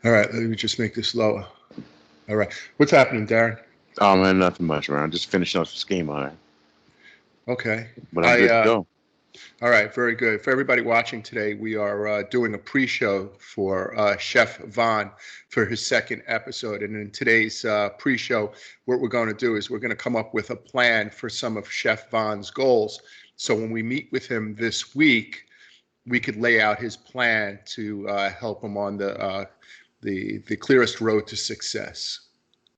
All right, let me just make this lower. All right. What's happening, Darrin? Oh man, nothing much, man. Just finishing up some schema, man. Okay. But I'm I good to go. All right, very good. For everybody watching today, we are doing a pre-show for Chef Vaughn for his second episode. And in today's pre-show, what we're going to do is we're going to come up with a plan for some of Chef Vaughn's goals. So when we meet with him this week, we could lay out his plan to help him on the clearest road to success.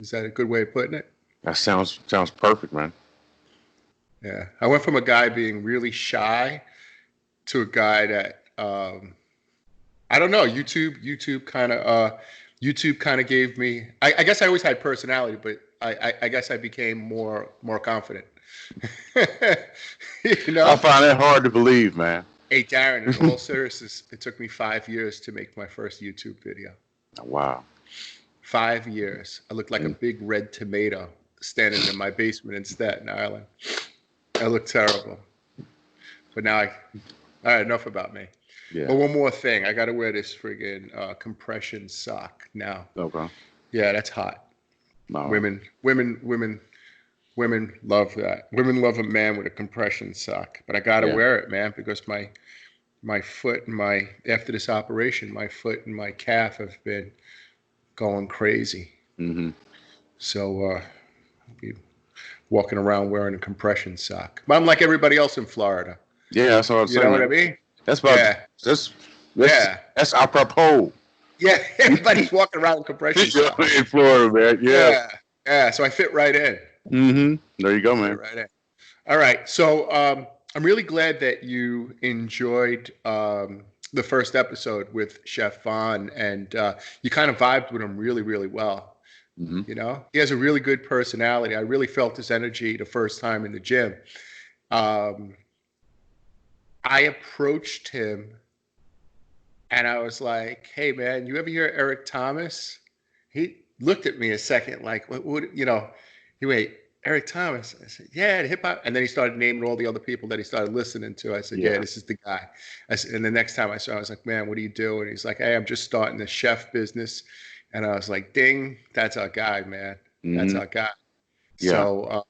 Is that a good way of putting it? That sounds perfect, man. Yeah. I went from a guy being really shy to a guy that I don't know. YouTube kind of gave me. I guess I always had personality, but I guess I became more confident. You I know. find that hard to believe, man. Hey Darrin, in all seriousness, it took me 5 years to make my first YouTube video. Wow. 5 years. I looked like a big red tomato standing in my basement in Staten Island. I looked terrible. But now all right, enough about me. Yeah. But one more thing, I got to wear this friggin' compression sock now. Okay. Yeah, that's hot. No. Women love that. Women love a man with a compression sock. But I got to wear it, man, because my foot and after this operation, my foot and my calf have been going crazy. Mm-hmm. So I'll be walking around wearing a compression sock. But I'm like everybody else in Florida. Yeah, that's what I'm saying. You know what I mean? That's about that's apropos. Yeah, everybody's walking around in compression socks. In Florida, man. Yeah. Yeah. So I fit right in. Mm-hmm. There you go, man. Right in. All right. So I'm really glad that you enjoyed the first episode with Chef Vaughn, and you kind of vibed with him really, really well. Mm-hmm. You know, he has a really good personality. I really felt his energy the first time in the gym. I approached him and I was like, "Hey, man, you ever hear Eric Thomas?" He looked at me a second, like, "What? You know?" He wait, Eric Thomas. I said, "Yeah, the hip hop." And then he started naming all the other people that he started listening to. I said, "Yeah, this is the guy." I said, and the next time I saw him, I was like, "Man, what do you do?" And he's like, "Hey, I'm just starting the chef business." And I was like, "Ding, that's our guy, man. That's our guy." Yeah. So,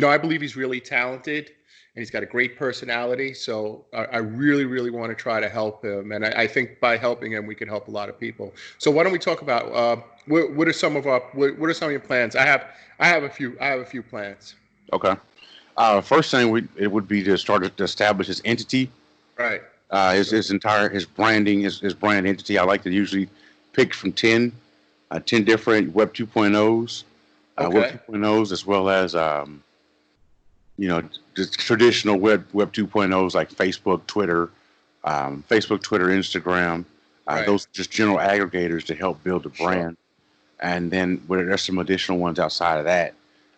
I believe he's really talented. And he's got a great personality, so I really, really want to try to help him. And I think by helping him, we can help a lot of people. So why don't we talk about what are some of your plans? I have a few plans. Okay. First thing it would be to start to establish his entity. Right. His branding, his brand entity. I like to usually pick from 10 different Web 2.0s, Web 2.0s, as well as the traditional Web 2.0s like Facebook, Twitter, Instagram. Those are just general aggregators to help build a brand. And then there's some additional ones outside of that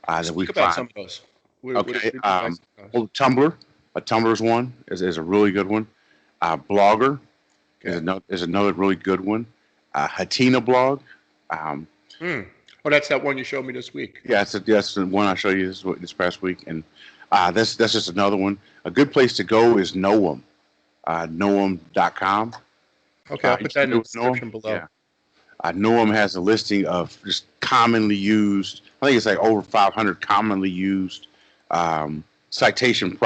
that we find. Some of those. Tumblr. Tumblr's one is a really good one. Blogger is another really good one. Hatina blog. Oh, that's that one you showed me this week. Yeah, that's the one I showed you this past week, and that's just another one. A good place to go is Noam, Noam.com. Okay, I'll put that in the description below. Yeah. Noam has a listing of just commonly used. I think it's like over 500 commonly used citation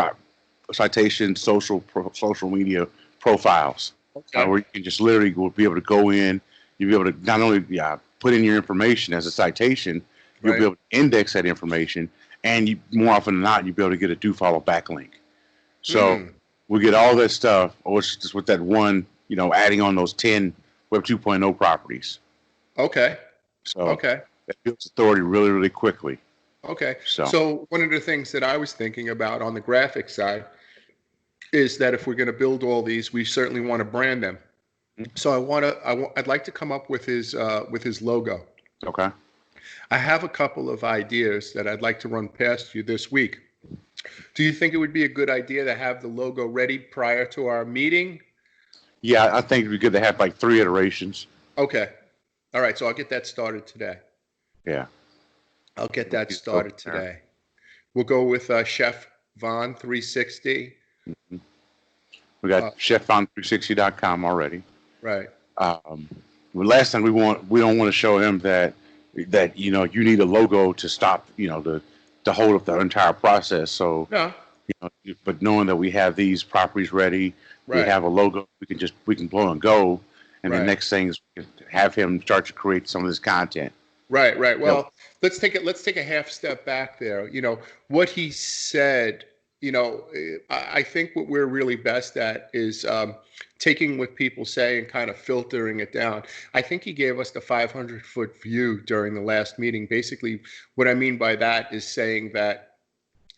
social media profiles, where you can just literally be able to go in. You'll be able to not only put in your information as a citation, you'll be able to index that information, and more often than not, you'll be able to get a do-follow backlink. So we get all that stuff, or it's just with that one, adding on those 10 Web 2.0 properties. Okay. So that builds authority really, really quickly. Okay. So one of the things that I was thinking about on the graphic side is that if we're going to build all these, we certainly want to brand them. So I'd like to come up with his logo. Okay. I have a couple of ideas that I'd like to run past you this week. Do you think it would be a good idea to have the logo ready prior to our meeting? Yeah, I think it'd be good to have like 3 iterations. Okay. All right. So I'll get that started today. Yeah. I'll get that started today. We'll go with Chef Vaughn 360. We got chefvaughn360.com already. Right. last time we don't want to show him that you need a logo to stop to hold up the entire process. So No, but knowing that we have these properties ready, we right, have a logo, we can blow and go, and the right. next thing is have him start to create some of this content. Right, right. Yep. Well, let's take a half step back there. What he said, I think what we're really best at is taking what people say and kind of filtering it down. I think he gave us the 500-foot view during the last meeting. Basically, what I mean by that is saying that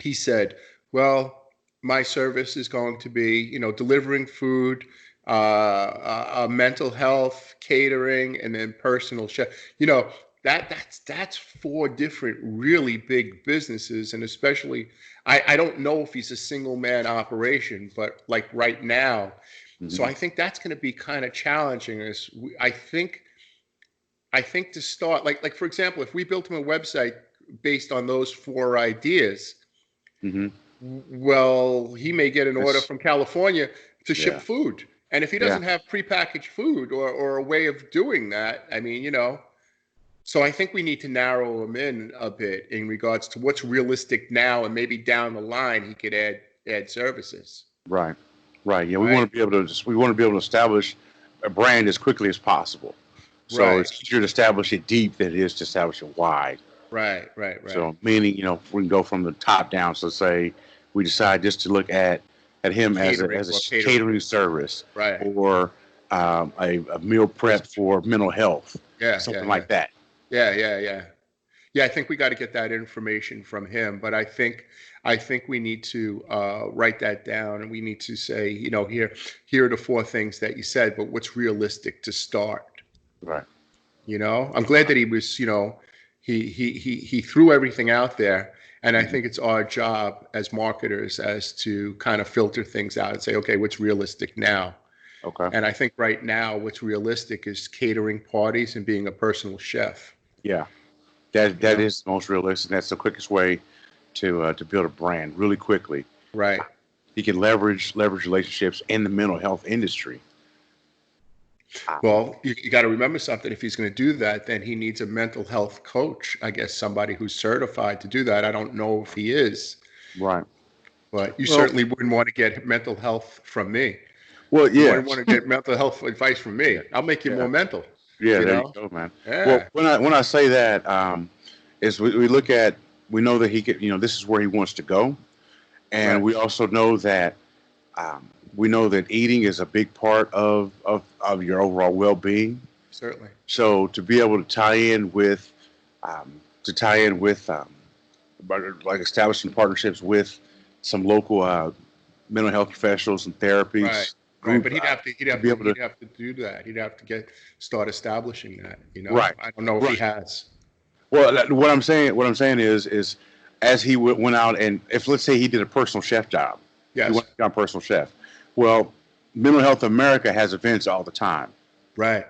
he said, well, my service is going to be, delivering food, mental health, catering, and then personal chef. That's four different really big businesses, and especially I don't know if he's a single man operation, but like right now. So I think that's going to be kind of challenging. I think to start, like for example, if we built him a website based on those four ideas, well, he may get an order from California to ship food, and if he doesn't have prepackaged food or a way of doing that, I mean, So I think we need to narrow him in a bit in regards to what's realistic now, and maybe down the line he could add services. Right. Yeah, we want to be able to establish a brand as quickly as possible. So it's easier to establish it deep than it is to establish it wide. Right. So meaning, we can go from the top down. So say we decide just to look at him as a catering service, right, or a meal prep for mental health, something like that. Yeah. I think we got to get that information from him, but I think we need to write that down, and we need to say, here are the four things that you said, but what's realistic to start. Right. I'm glad that he was, he threw everything out there, and I think it's our job as marketers as to kind of filter things out and say, okay, what's realistic now? Okay. And I think right now what's realistic is catering parties and being a personal chef. Yeah, that is the most realistic. That's the quickest way to build a brand really quickly. Right. You can leverage relationships in the mental health industry. Well, you got to remember something. If he's going to do that, then he needs a mental health coach. I guess somebody who's certified to do that. I don't know if he is. Right. But you certainly wouldn't want to get mental health from me. Well, yeah. You wouldn't want to get mental health advice from me. I'll make you more mental. Yeah, there you go, man. Yeah. Well, when I say that, is we look at, we know that he could, this is where he wants to go, and we also know that eating is a big part of your overall well-being. Certainly. So to be able to tie in with like establishing partnerships with some local mental health professionals and therapies. Right. Right, but he'd have to do that. He'd have to start establishing that. Right. I don't know if he has. Well, what I'm saying is, as he went out, and if let's say he did a personal chef job, he went to become a personal chef. Well, Mental Health America has events all the time. Right.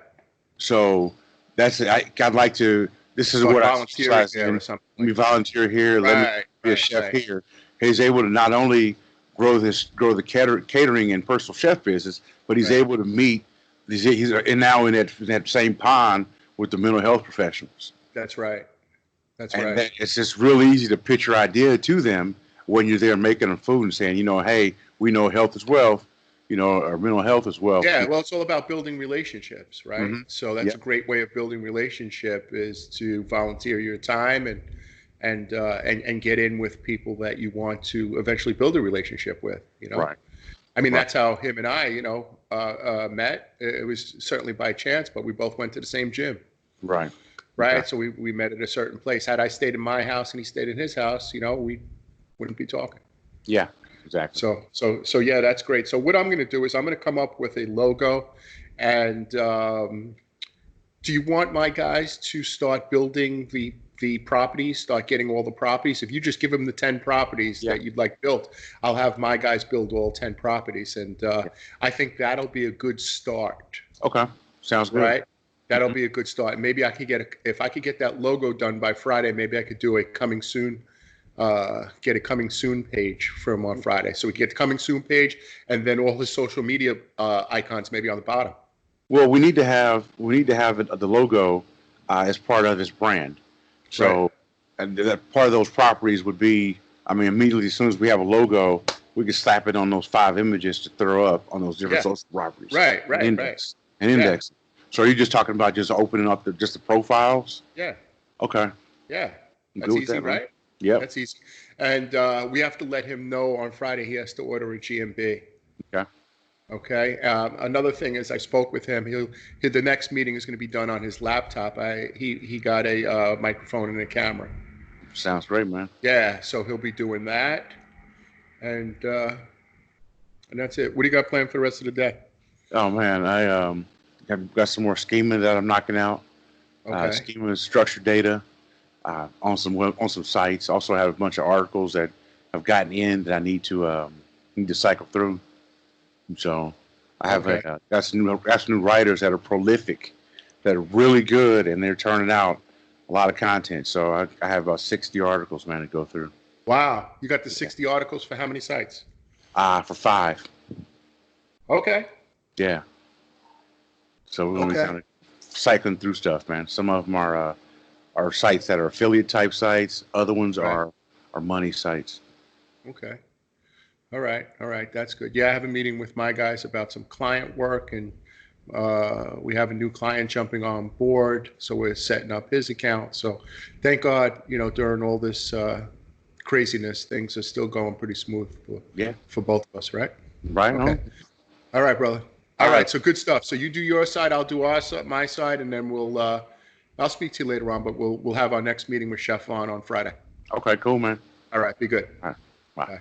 So I'd like to. This is what I specialize in. Let me volunteer here. Let me be a chef here. He's able to not only grow the catering and personal chef business, but he's able to meet. He's now in that same pond with the mental health professionals. That's right. It's just real easy to pitch your idea to them when you're there making them food and saying, hey, we know health is wealth, or mental health as well. Yeah, well, it's all about building relationships, right? Mm-hmm. So that's a great way of building relationship is to volunteer your time and get in with people that you want to eventually build a relationship with, Right. I mean, that's how him and I, met. It was certainly by chance, but we both went to the same gym. Right. Right. Okay. So we met at a certain place. Had I stayed in my house and he stayed in his house, we wouldn't be talking. Yeah, exactly. So yeah, that's great. So what I'm going to do is I'm going to come up with a logo, and do you want my guys to start building the properties, start getting all the properties? If you just give them the 10 properties that you'd like built, I'll have my guys build all 10 properties. And I think that'll be a good start. Okay. Sounds good. Right. That'll be a good start. Maybe I could if I could get that logo done by Friday, maybe I could do a coming soon, get a coming soon page from on Friday. So we get the coming soon page and then all his social media icons maybe on the bottom. Well, we need to have the logo as part of this brand. So, Right. and that part of those properties would be, I mean, immediately as soon as we have a logo, we can slap it on those 5 images to throw up on those different Yeah. social properties. Right. And Right. Right. index and index. So are you just talking about just opening up just the profiles? Yeah. Okay. Yeah. I'm That's good with easy, that, man. right? Yep. That's easy. And we have to let him know on Friday he has to order a GMB. Okay. Okay. Another thing is I spoke with him. The next meeting is going to be done on his laptop. He got a microphone and a camera. Sounds great, man. Yeah. So he'll be doing that, and that's it. What do you got planned for the rest of the day? Oh man, I've got some more scheming that I'm knocking out. Okay. Scheming with structured data on some sites. Also have a bunch of articles that I've gotten in that I need to cycle through. So I have Okay. got some new writers that are prolific, that are really good, and they're turning out a lot of content. So I have about 60 articles, man, to go through. Wow. You got the 60 articles for how many sites? For 5. Okay. Yeah. So we're gonna be Okay. kind of cycling through stuff, man. Some of them are sites that are affiliate type sites. Other ones Right. are money sites. Okay. All right. All right. That's good. Yeah, I have a meeting with my guys about some client work, and we have a new client jumping on board, so we're setting up his account. So thank God, during all this craziness, things are still going pretty smooth Yeah. for both of us, right? Right Okay. on. All right, brother. All All right. right. So good stuff. So you do your side, I'll do my side, and then I'll speak to you later on, but we'll have our next meeting with Chef on Friday. Okay. Cool, man. All right. Be good. All right. Bye. Bye.